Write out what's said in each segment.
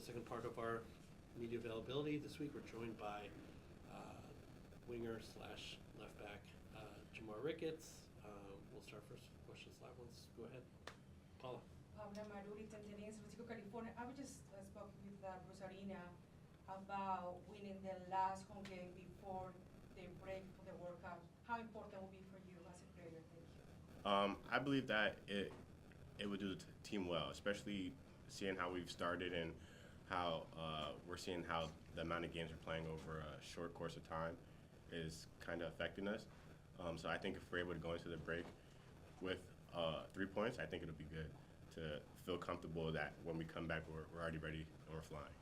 second part of our media availability. This week we're joined by winger slash left back Jamar Ricketts. We'll start first with questions live ones. Go ahead, Paula. Jamar, San Francisco, California. I was just spoke with Bruce Arena about winning the last home game before the break for the World Cup. How important will be for you as a player? Thank you. I believe that it would do the team well, especially seeing how we've started and how we're seeing how the amount of games we're playing over a short course of time is kind of affecting us. So I think if we're able to go into the break with 3 points, I think it'll be good to feel comfortable that when we come back, we're already ready and we're flying.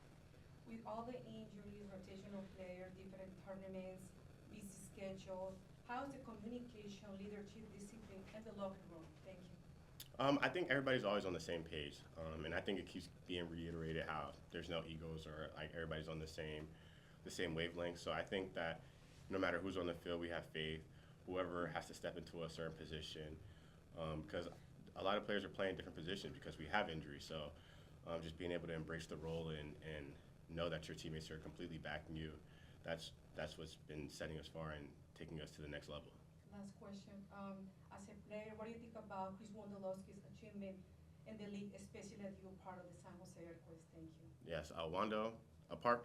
With all the injuries, rotational players, different tournaments, busy schedule, how's the communication, leadership, discipline, and the locker room? Thank you. I think everybody's always on the same page, and I think it keeps being reiterated how there's no egos or like everybody's on the same wavelength. So I think that no matter who's on the field, we have faith. Whoever has to step into a certain position, because a lot of players are playing different positions because we have injuries. So just being able to embrace the role and know that your teammates are completely backing you, that's what's been setting us far and taking us to the next level. Last question. As a player, what do you think about Chris Wondolowski's achievement in the league, especially that you're part of the San Jose Earthquakes? Thank you. Yes, Wando,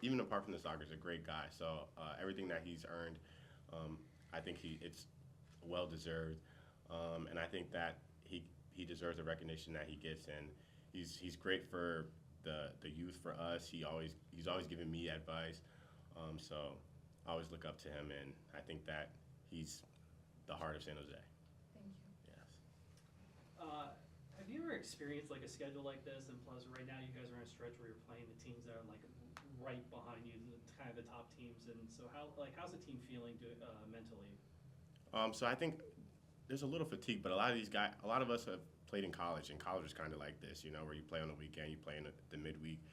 even apart from the soccer, is a great guy. So everything that he's earned, I think it's well deserved, and I think that he deserves the recognition that he gets, and he's great for the youth, for us. He's always giving me advice, so I always look up to him, and I think that he's the heart of San Jose. Thank you. Yes. Have you ever experienced like a schedule like this? And plus, right now you guys are in a stretch where you're playing the teams that are like right behind you, kind of the top teams. And so how's the team feeling mentally? So I think there's a little fatigue, but a lot of us have played in college, and college is kind of like this, where you play on the weekend, you play in the midweek,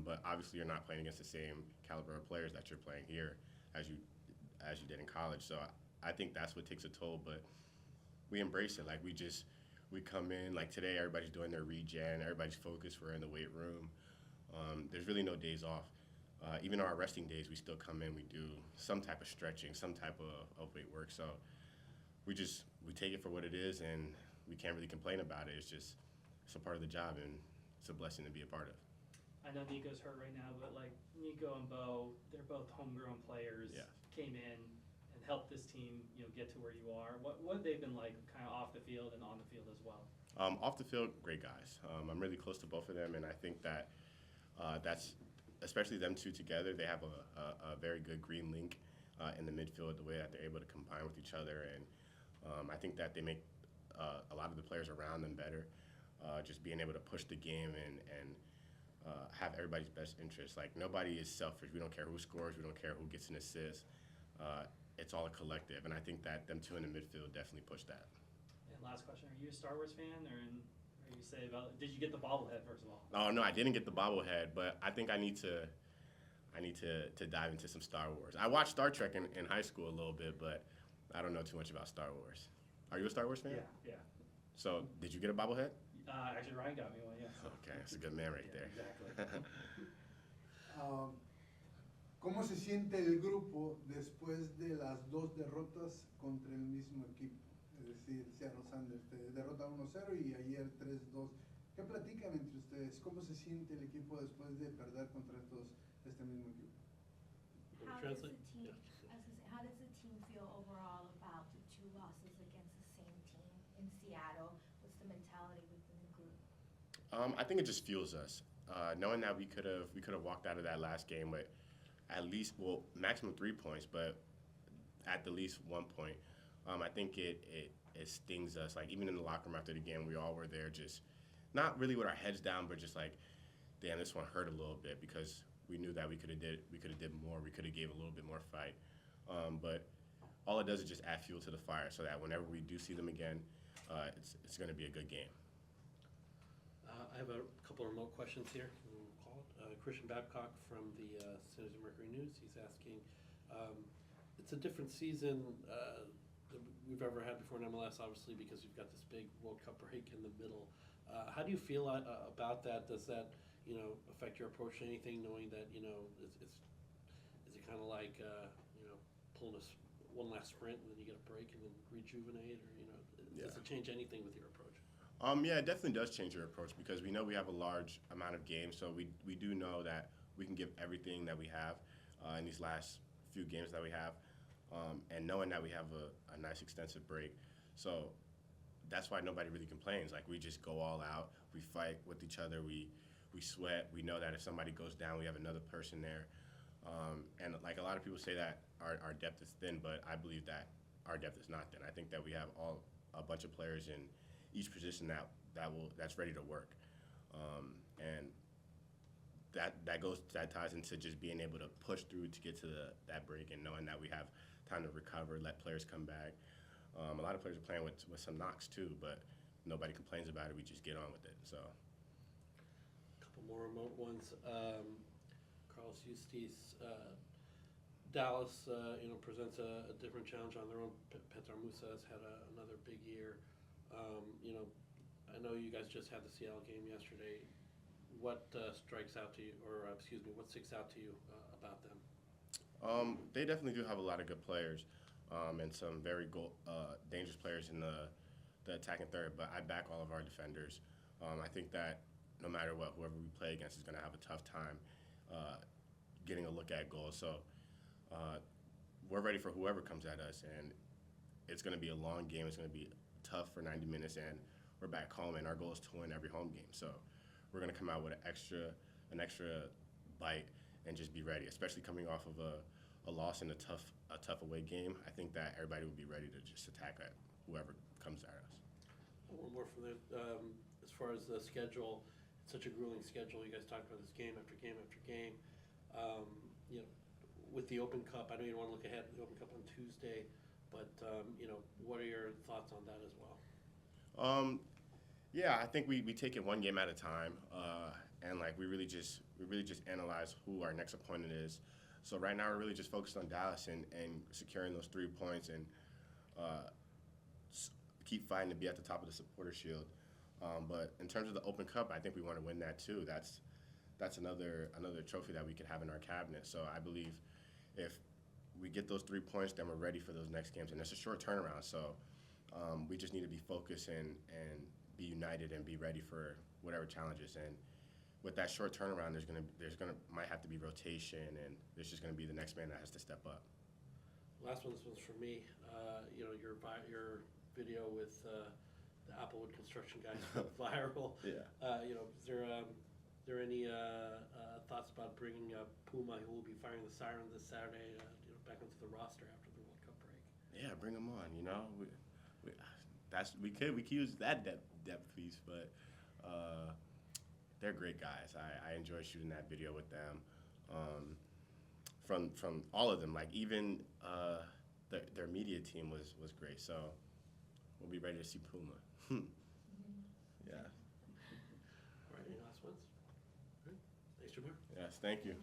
but obviously you're not playing against the same caliber of players that you're playing here as you did in college. So I think that's what takes a toll, but we embrace it. Like we come in, like today everybody's doing their regen, everybody's focused, we're in the weight room. There's really no days off. Even on our resting days, we still come in, we do some type of stretching, some type of weight work. So we take it for what it is, and we can't really complain about it. It's a part of the job, and it's a blessing to be a part of. I know Nico's hurt right now, but like Nico and Bo, they're both homegrown players. Yeah. Came in and helped this team, get to where you are. What have they been like, kind of off the field and on the field as well? Off the field, great guys. I'm really close to both of them, and I think that that's especially them two together. They have a very good green link in the midfield, the way that they're able to combine with each other, and I think that they make a lot of the players around them better. Just being able to push the game and have everybody's best interest. Like nobody is selfish. We don't care who scores. We don't care who gets an assist. It's all a collective, and I think that them two in the midfield definitely push that. And last question: are you a Star Wars fan, or are you say about? Did you get the bobblehead first of all? Oh no, I didn't get the bobblehead, but I think I need to dive into some Star Wars. I watched Star Trek in high school a little bit, but I don't know too much about Star Wars. Are you a Star Wars fan? Yeah. So did you get a bobblehead? Actually, Ryan got me one. Yeah. Okay, that's a good man right there. Exactly. ¿Cómo se siente el grupo después de las dos derrotas contra el mismo equipo? Es decir, Seattle Sanders derrota 1-0 y ayer 3-2. ¿Qué platican entre ustedes? ¿Cómo se siente el equipo después de perder contra este mismo equipo? How does the team, how does the team feel overall about the two losses against the same team in Seattle? What's the mentality within the group? I think it just fuels us, knowing that we could have walked out of that last game with at least, maximum 3 points, but at the least 1 point. I think it stings us. Like even in the locker room after the game, we all were there, just not really with our heads down, but just like, damn, this one hurt a little bit because we knew that we could have did more. We could have gave a little bit more fight. But all it does is just add fuel to the fire, so that whenever we do see them again, it's going to be a good game. I have a couple of remote questions here. We'll call it. Christian Babcock from the San Jose Mercury News. He's asking, it's a different season than we've ever had before in MLS, obviously, because you've got this big World Cup break in the middle. How do you feel about that? Does that affect your approach to anything, knowing that, is it kind of like, pulling one last sprint and then you get a break and then rejuvenate, or, Yeah. does it change anything with your approach? Yeah, it definitely does change your approach because we know we have a large amount of games, so we do know that we can give everything that we have in these last few games that we have, and knowing that we have a nice extensive break, so that's why nobody really complains. Like, we just go all out, we fight with each other, we sweat. We know that if somebody goes down, we have another person there, and like a lot of people say that our depth is thin, but I believe that our depth is not thin. I think that we have a bunch of players in each position that's ready to work, and that ties into just being able to push through to get to that break, and knowing that we have time to recover, let players come back. A lot of players are playing with some knocks too, but nobody complains about it. We just get on with it. So. A couple more remote ones. Carlos Eustace, Dallas, presents a different challenge on their own. Petar Musa has had another big year. I know you guys just had the Seattle game yesterday. What strikes out to you, or what sticks out to you about them? They definitely do have a lot of good players, and some very dangerous players in the attacking third, but I back all of our defenders. I think that no matter what, whoever we play against is going to have a tough time getting a look at goals. So we're ready for whoever comes at us, and it's going to be a long game. It's going to be tough for 90 minutes, and we're back home, and our goal is to win every home game. So we're going to come out with an extra bite and just be ready, especially coming off of a loss in a tough away game. I think that everybody will be ready to just attack at whoever comes at us. One more from there. As far as the schedule, it's such a grueling schedule. You guys talked about this game after game after game. With the Open Cup, I know you don't want to look ahead. The Open Cup on Tuesday, but what are your thoughts on that as well? Yeah, I think we take it one game at a time, and like we really just analyze who our next opponent is. So right now we're really just focused on Dallas and securing those 3 points and keep fighting to be at the top of the supporter shield. But in terms of the Open Cup, I think we want to win that too. That's another trophy that we could have in our cabinet. So I believe if we get those 3 points, then we're ready for those next games, and it's a short turnaround. So we just need to be focused and be united and be ready for whatever challenges. And with that short turnaround, might have to be rotation, and there's just going to be the next man that has to step up. Last one, this one's for me. Your video with the Applewood construction guys went viral. Yeah. Is there any thoughts about bringing Puma, who will be firing the siren this Saturday, back into the roster after the World Cup break? Yeah, bring them on. We could use that depth piece, but they're great guys. I enjoy shooting that video with them. From all of them, like even their media team was great. So we'll be ready to see Puma. Yeah. All right, any last ones? All right. Thanks, Jamar. Yes, thank you.